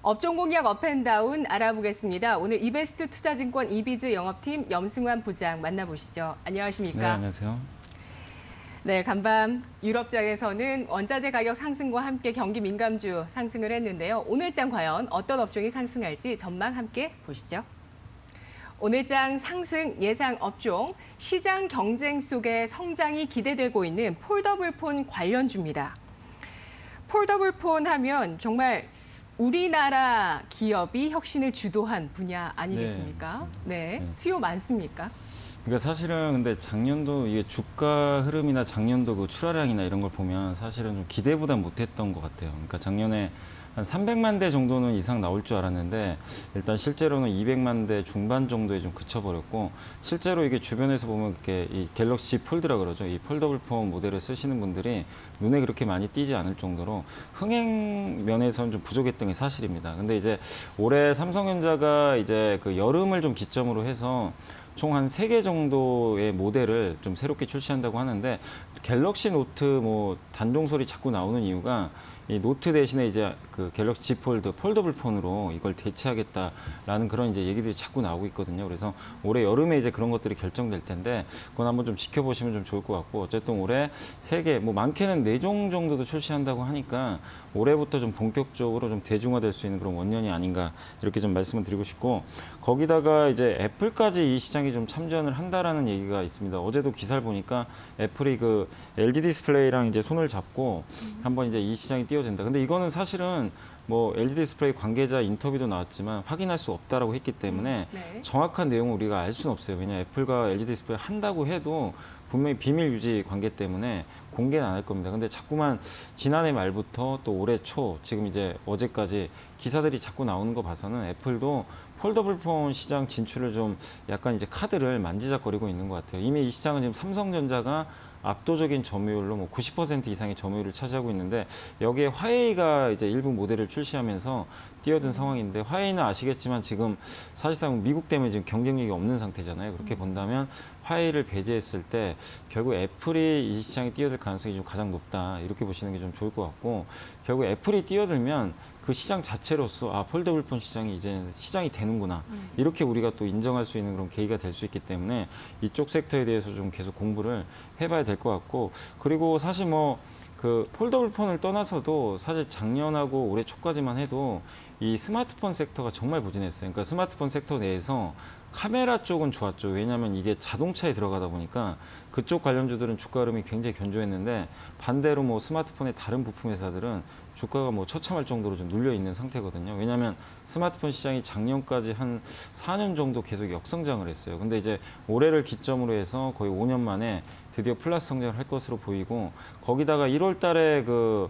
업종 공략 업앤다운 알아보겠습니다. 오늘 이베스트 투자증권 이비즈 영업팀 염승환 부장 만나보시죠. 안녕하십니까? 네, 안녕하세요. 네, 간밤 유럽장에서는 원자재 가격 상승과 함께 경기 민감주 상승을 했는데요. 오늘장 과연 어떤 업종이 상승할지 전망 함께 보시죠. 오늘장 상승 예상 업종, 시장 경쟁 속에 성장이 기대되고 있는 폴더블폰 관련주입니다. 폴더블폰 하면 정말 우리나라 기업이 혁신을 주도한 분야 아니겠습니까? 네, 수요 많습니까? 그러니까 사실은 근데 작년도 이게 주가 흐름이나 작년도 그 출하량이나 이런 걸 보면 사실은 좀 기대보다 못했던 것 같아요. 그러니까 작년에 한 300만 대 정도는 이상 나올 줄 알았는데 일단 실제로는 200만 대 중반 정도에 좀 그쳐버렸고 실제로 이게 주변에서 보면 이렇게 이 갤럭시 폴드라 그러죠. 이 폴더블폰 모델을 쓰시는 분들이 눈에 그렇게 많이 띄지 않을 정도로 흥행 면에서는 좀 부족했던 게 사실입니다. 근데 이제 올해 삼성전자가 이제 그 여름을 좀 기점으로 해서 총 한 3개 정도의 모델을 좀 새롭게 출시한다고 하는데 갤럭시 노트 뭐 단종 소리 자꾸 나오는 이유가 이 노트 대신에 이제 그 갤럭시 Z 폴드 폴더블 폰으로 이걸 대체하겠다라는 그런 이제 얘기들이 자꾸 나오고 있거든요. 그래서 올해 여름에 이제 그런 것들이 결정될 텐데 그건 한번 좀 지켜보시면 좀 좋을 것 같고 어쨌든 올해 3개 뭐 많게는 4종 정도도 출시한다고 하니까 올해부터 좀 본격적으로 좀 대중화될 수 있는 그런 원년이 아닌가 이렇게 좀 말씀을 드리고 싶고 거기다가 이제 애플까지 이 시장에 좀 참전을 한다라는 얘기가 있습니다. 어제도 기사를 보니까 애플이 그 LG 디스플레이랑 이제 손을 잡고 한번 이제 이 시장이 뛰어든다. 근데 이거는 사실은 뭐 LG 디스플레이 관계자 인터뷰도 나왔지만 확인할 수 없다라고 했기 때문에 네. 정확한 내용을 우리가 알 수는 없어요. 왜냐 애플과 LG 디스플레이 한다고 해도 분명히 비밀 유지 관계 때문에 공개는 안 할 겁니다. 근데 자꾸만 지난해 말부터 또 올해 초 지금 이제 어제까지 기사들이 자꾸 나오는 거 봐서는 애플도 폴더블폰 시장 진출을 좀 약간 이제 카드를 만지작거리고 있는 것 같아요. 이미 이 시장은 지금 삼성전자가 압도적인 점유율로 뭐 90% 이상의 점유율을 차지하고 있는데 여기에 화웨이가 이제 일부 모델을 출시하면서 뛰어든 상황인데 화웨이는 아시겠지만 지금 사실상 미국 때문에 지금 경쟁력이 없는 상태잖아요. 그렇게 본다면 화웨이를 배제했을 때 결국 애플이 이 시장에 뛰어들 가능성이 좀 가장 높다. 이렇게 보시는 게 좀 좋을 것 같고 결국 애플이 뛰어들면 그 시장 자체로서 아 폴더블폰 시장이 이제 시장이 되는구나 이렇게 우리가 또 인정할 수 있는 그런 계기가 될 수 있기 때문에 이쪽 섹터에 대해서 좀 계속 공부를 해봐야 될 것 같고 그리고 사실 뭐 그 폴더블폰을 떠나서도 사실 작년하고 올해 초까지만 해도 이 스마트폰 섹터가 정말 부진했어요. 그러니까 스마트폰 섹터 내에서 카메라 쪽은 좋았죠. 왜냐하면 이게 자동차에 들어가다 보니까 그쪽 관련주들은 주가 흐름이 굉장히 견조했는데 반대로 뭐 스마트폰의 다른 부품 회사들은 주가가 뭐 처참할 정도로 좀 눌려 있는 상태거든요. 왜냐하면 스마트폰 시장이 작년까지 한 4년 정도 계속 역성장을 했어요. 근데 이제 올해를 기점으로 해서 거의 5년 만에 드디어 플러스 성장을 할 것으로 보이고 거기다가 1월 달에 그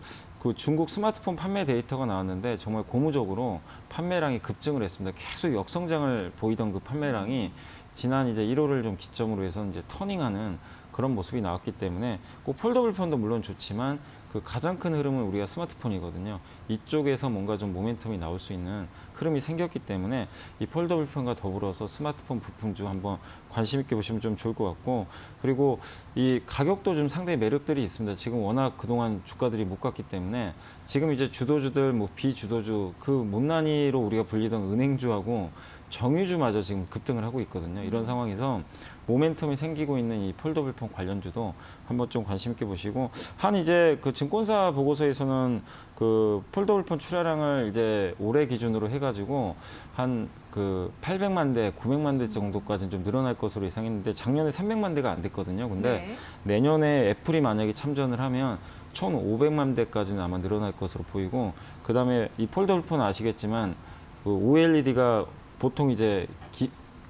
중국 스마트폰 판매 데이터가 나왔는데 정말 고무적으로 판매량이 급증을 했습니다. 계속 역성장을 보이던 그 판매량이 지난 이제 1월을 좀 기점으로 해서 이제 터닝하는 그런 모습이 나왔기 때문에 꼭 폴더블폰도 물론 좋지만 그 가장 큰 흐름은 우리가 스마트폰이거든요. 이쪽에서 뭔가 좀 모멘텀이 나올 수 있는 흐름이 생겼기 때문에 이 폴더블폰과 더불어서 스마트폰 부품 중 한번 관심 있게 보시면 좀 좋을 것 같고 그리고 이 가격도 좀 상당히 매력들이 있습니다. 지금 워낙 그동안 주가들이 못 갔기 때문에 지금 이제 주도주들 뭐 비주도주 그 못난이로 우리가 불리던 은행주하고 정유주마저 지금 급등을 하고 있거든요. 이런 상황에서 모멘텀이 생기고 있는 이 폴더블폰 관련주도 한번 좀 관심 있게 보시고 한 이제 그 증권사 보고서에서는 그 폴더블폰 출하량을 이제 올해 기준으로 해가지고 한 그 800만 대, 900만 대 정도까지는 좀 늘어날 것으로 예상했는데 작년에 300만 대가 안 됐거든요. 근데 내년에 애플이 만약에 참전을 하면 1,500만 대까지는 아마 늘어날 것으로 보이고 그다음에 이 폴더블폰 아시겠지만 그 OLED가 보통 이제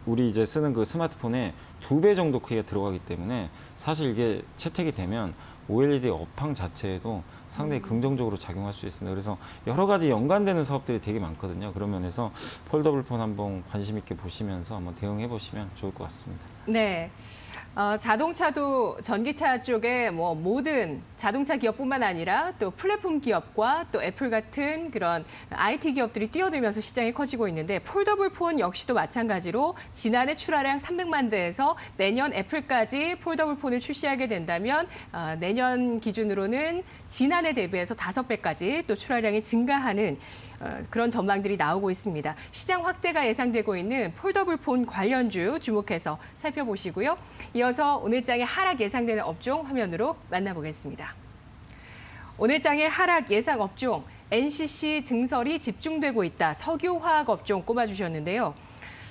우리 이제 쓰는 그 스마트폰에 2배 정도 크기가 들어가기 때문에 사실 이게 채택이 되면 OLED 업황 자체에도 상당히 긍정적으로 작용할 수 있습니다. 그래서 여러 가지 연관되는 사업들이 되게 많거든요. 그런 면에서 폴더블폰 한번 관심 있게 보시면서 한번 대응해 보시면 좋을 것 같습니다. 네. 자동차도 전기차 쪽에 뭐 모든 자동차 기업뿐만 아니라 또 플랫폼 기업과 또 애플 같은 그런 IT 기업들이 뛰어들면서 시장이 커지고 있는데 폴더블폰 역시도 마찬가지로 지난해 출하량 300만 대에서 내년 애플까지 폴더블폰을 출시하게 된다면 내년 기준으로는 지난해 지난해 대비해서 5배까지 또 출하량이 증가하는 그런 전망들이 나오고 있습니다. 시장 확대가 예상되고 있는 폴더블폰 관련주 주목해서 살펴보시고요. 이어서 오늘 장의 하락 예상되는 업종 화면으로 만나보겠습니다. 오늘 장의 하락 예상 업종, NCC 증설이 집중되고 있다. 석유화학 업종 꼽아주셨는데요.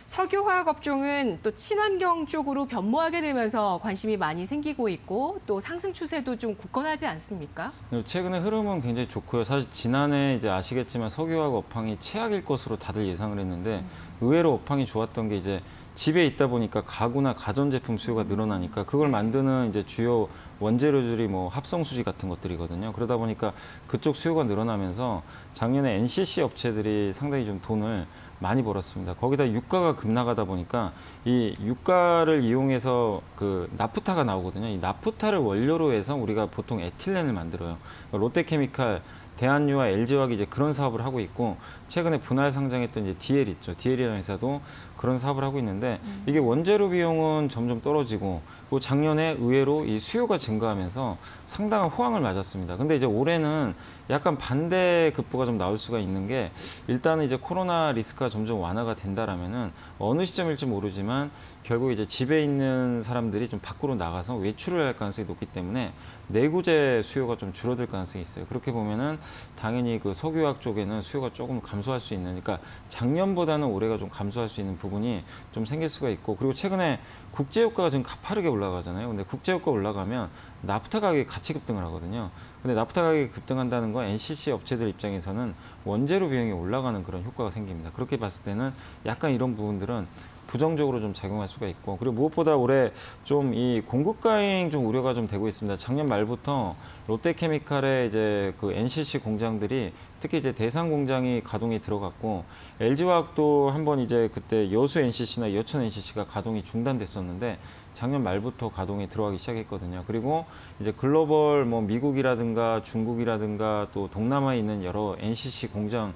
석유화학 업종은 또 친환경 쪽으로 변모하게 되면서 관심이 많이 생기고 있고 또 상승 추세도 좀 굳건하지 않습니까? 최근에 흐름은 굉장히 좋고요. 사실 지난해 이제 아시겠지만 석유화학 업황이 최악일 것으로 다들 예상을 했는데 의외로 업황이 좋았던 게 이제 집에 있다 보니까 가구나 가전제품 수요가 늘어나니까 그걸 만드는 이제 주요 원재료들이 뭐 합성수지 같은 것들이거든요. 그러다 보니까 그쪽 수요가 늘어나면서 작년에 NCC 업체들이 상당히 좀 돈을 많이 벌었습니다. 거기다 유가가 급락하다 보니까 이 유가를 이용해서 그 나프타가 나오거든요. 이 나프타를 원료로 해서 우리가 보통 에틸렌을 만들어요. 롯데케미칼, 대한유와 LG화학이 이제 그런 사업을 하고 있고 최근에 분할 상장했던 이제 DL 있죠. DL이라는 회사도 그런 사업을 하고 있는데 이게 원재료 비용은 점점 떨어지고 그리고 작년에 의외로 이 수요가 증가하면서 상당한 호황을 맞았습니다. 근데 이제 올해는 약간 반대 급부가 좀 나올 수가 있는 게 일단은 이제 코로나 리스크가 점점 완화가 된다라면은 어느 시점일지 모르지만 결국 이제 집에 있는 사람들이 좀 밖으로 나가서 외출을 할 가능성이 높기 때문에 내구재 수요가 좀 줄어들 가능성이 있어요. 그렇게 보면은 당연히 그 석유화학 쪽에는 수요가 조금 감소할 수 있는, 그러니까 작년보다는 올해가 좀 감소할 수 있는 부분이 좀 생길 수가 있고, 그리고 최근에 국제유가가 지금 가파르게 올라가잖아요. 근데 국제유가 올라가면 나프타 가격이 같이 급등을 하거든요. 근데 나프타 가격이 급등한다는 건 NCC 업체들 입장에서는 원재료 비용이 올라가는 그런 효과가 생깁니다. 그렇게 봤을 때는 약간 이런 부분들은 부정적으로 좀 작용할 수가 있고, 그리고 무엇보다 올해 좀 이 공급 과잉 좀 우려가 좀 되고 있습니다. 작년 말부터 롯데케미칼의 이제 그 NCC 공장들이 특히 이제 대산 공장이 가동이 들어갔고 LG화학도 한번 이제 그때 여수 NCC나 여천 NCC가 가동이 중단됐었는데 작년 말부터 가동이 들어가기 시작했거든요. 그리고 이제 글로벌 뭐 미국이라든가 중국이라든가 또 동남아에 있는 여러 NCC 공장을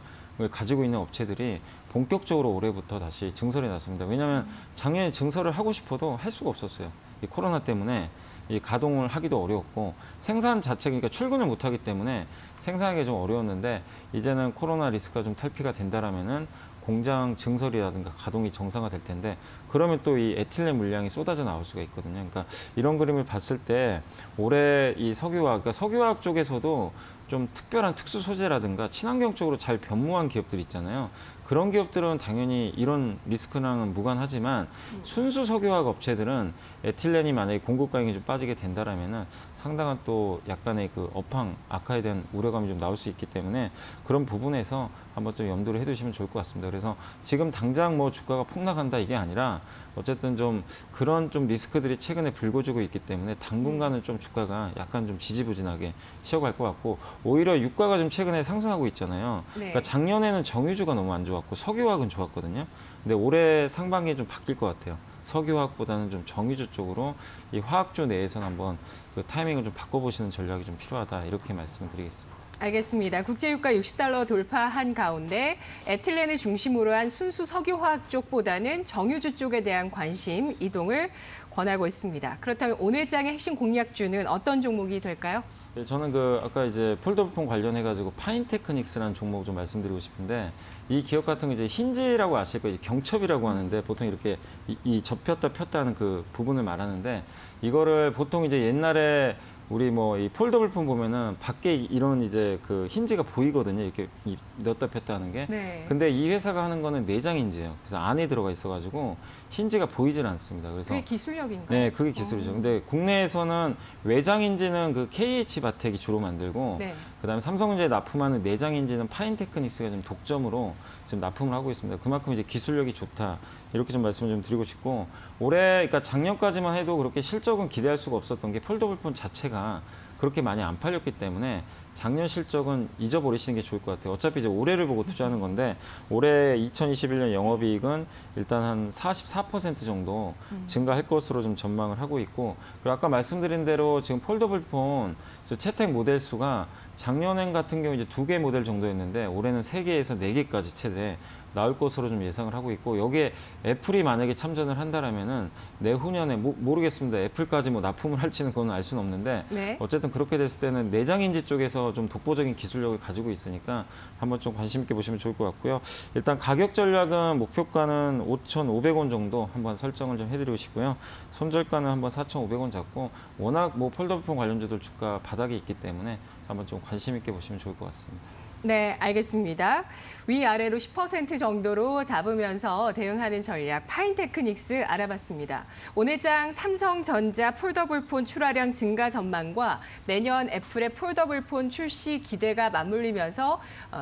가지고 있는 업체들이 본격적으로 올해부터 다시 증설에 나섭니다. 왜냐하면 작년에 증설을 하고 싶어도 할 수가 없었어요. 이 코로나 때문에 이 가동을 하기도 어려웠고 생산 자체, 그러니까 출근을 못 하기 때문에 생산하기가 좀 어려웠는데 이제는 코로나 리스크가 좀 탈피가 된다라면은 공장 증설이라든가 가동이 정상화될 텐데 그러면 또 이 에틸렌 물량이 쏟아져 나올 수가 있거든요. 그러니까 이런 그림을 봤을 때 올해 이 석유화학, 그러니까 석유화학 쪽에서도 좀 특별한 특수 소재라든가 친환경 쪽으로 잘 변모한 기업들 있잖아요. 그런 기업들은 당연히 이런 리스크랑은 무관하지만 순수 석유화학 업체들은 에틸렌이 만약에 공급 과잉이 좀 빠지게 된다라면은 상당한 또 약간의 그 업황 악화에 대한 우려감이 좀 나올 수 있기 때문에 그런 부분에서 한번 좀 염두를 해두시면 좋을 것 같습니다. 그래서 지금 당장 뭐 주가가 폭락한다 이게 아니라 어쨌든 좀 그런 좀 리스크들이 최근에 불거지고 있기 때문에 당분간은 좀 주가가 약간 좀 지지부진하게 쉬어갈 것 같고 오히려 유가가 좀 최근에 상승하고 있잖아요. 네. 그러니까 작년에는 정유주가 너무 안 좋았고 석유화학은 좋았거든요. 근데 올해 상반기에 좀 바뀔 것 같아요. 석유화학보다는 좀 정유주 쪽으로 이 화학주 내에서는 한번 그 타이밍을 좀 바꿔보시는 전략이 좀 필요하다 이렇게 말씀을 드리겠습니다. 알겠습니다. 국제유가 60달러 돌파한 가운데 에틸렌을 중심으로 한 순수 석유화학 쪽보다는 정유주 쪽에 대한 관심 이동을 권하고 있습니다. 그렇다면 오늘 장의 핵심 공략주는 어떤 종목이 될까요? 네, 저는 그 아까 이제 폴더블폰 관련해가지고 파인테크닉스라는 종목 좀 말씀드리고 싶은데 이 기업 같은 거 이제 힌지라고 아실 거예요. 경첩이라고 하는데 보통 이렇게 이 접혔다 폈다 하는 그 부분을 말하는데 이거를 보통 이제 옛날에 우리 뭐 이 폴더블폰 보면은 밖에 이런 이제 그 힌지가 보이거든요. 이렇게 넣었다 폈다 하는 게. 네. 근데 이 회사가 하는 거는 내장 힌지예요. 그래서 안에 들어가 있어가지고 힌지가 보이질 않습니다. 그래서 그게 기술력인가요? 네, 그게 기술이죠. 근데 국내에서는 외장 힌지는 그 KH바텍이 주로 만들고 네. 그다음에 삼성전자에 납품하는 내장 힌지는 파인테크닉스가 좀 독점으로 지금 납품을 하고 있습니다. 그만큼 이제 기술력이 좋다. 이렇게 좀 말씀을 좀 드리고 싶고 올해 그러니까 작년까지만 해도 그렇게 실적은 기대할 수가 없었던 게 폴더블폰 자체가 그렇게 많이 안 팔렸기 때문에 작년 실적은 잊어버리시는 게 좋을 것 같아요. 어차피 이제 올해를 보고 투자하는 건데 올해 2021년 영업이익은 일단 한 44% 정도 증가할 것으로 좀 전망을 하고 있고 그리고 아까 말씀드린 대로 지금 폴더블폰 채택 모델 수가 작년엔 같은 경우 이제 2개 모델 정도였는데 올해는 3개에서 4개까지 최대 나올 것으로 좀 예상을 하고 있고 여기에 애플이 만약에 참전을 한다라면은 내후년에 모르겠습니다. 애플까지 뭐 납품을 할지는 그건 알 수는 없는데 네. 어쨌든 그렇게 됐을 때는 내장인지 쪽에서 분야에서 좀 독보적인 기술력을 가지고 있으니까 한번 좀 관심 있게 보시면 좋을 것 같고요. 일단 가격 전략은 목표가는 5,500원 정도 한번 설정을 좀 해드리고 싶고요. 손절가는 한번 4,500원 잡고 워낙 뭐 폴더블폰 관련주들 주가 바닥에 있기 때문에 한번 좀 관심 있게 보시면 좋을 것 같습니다. 네, 알겠습니다. 위아래로 10% 정도로 잡으면서 대응하는 전략 파인테크닉스 알아봤습니다. 오늘장 삼성전자 폴더블폰 출하량 증가 전망과 내년 애플의 폴더블폰 출시 기대가 맞물리면서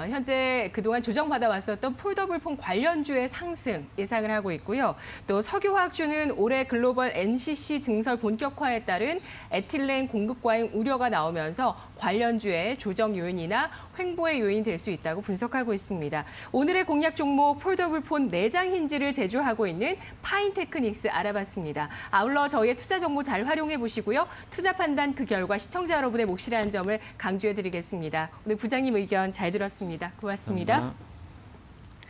현재 그동안 조정받아 왔었던 폴더블폰 관련주의 상승 예상을 하고 있고요. 또 석유화학주는 올해 글로벌 NCC 증설 본격화에 따른 에틸렌 공급 과잉 우려가 나오면서 관련주의 조정 요인이나 횡보의 요인이 될 수 있다고 분석하고 있습니다. 오늘의 공략 종목 폴더블폰 내장 힌지를 제조하고 있는 파인테크닉스 알아봤습니다. 아울러 저희의 투자 정보 잘 활용해 보시고요. 투자 판단 그 결과 시청자 여러분의 몫이라는 점을 강조해 드리겠습니다. 오늘 부장님 의견 잘 들었습니다. 고맙습니다. 감사합니다.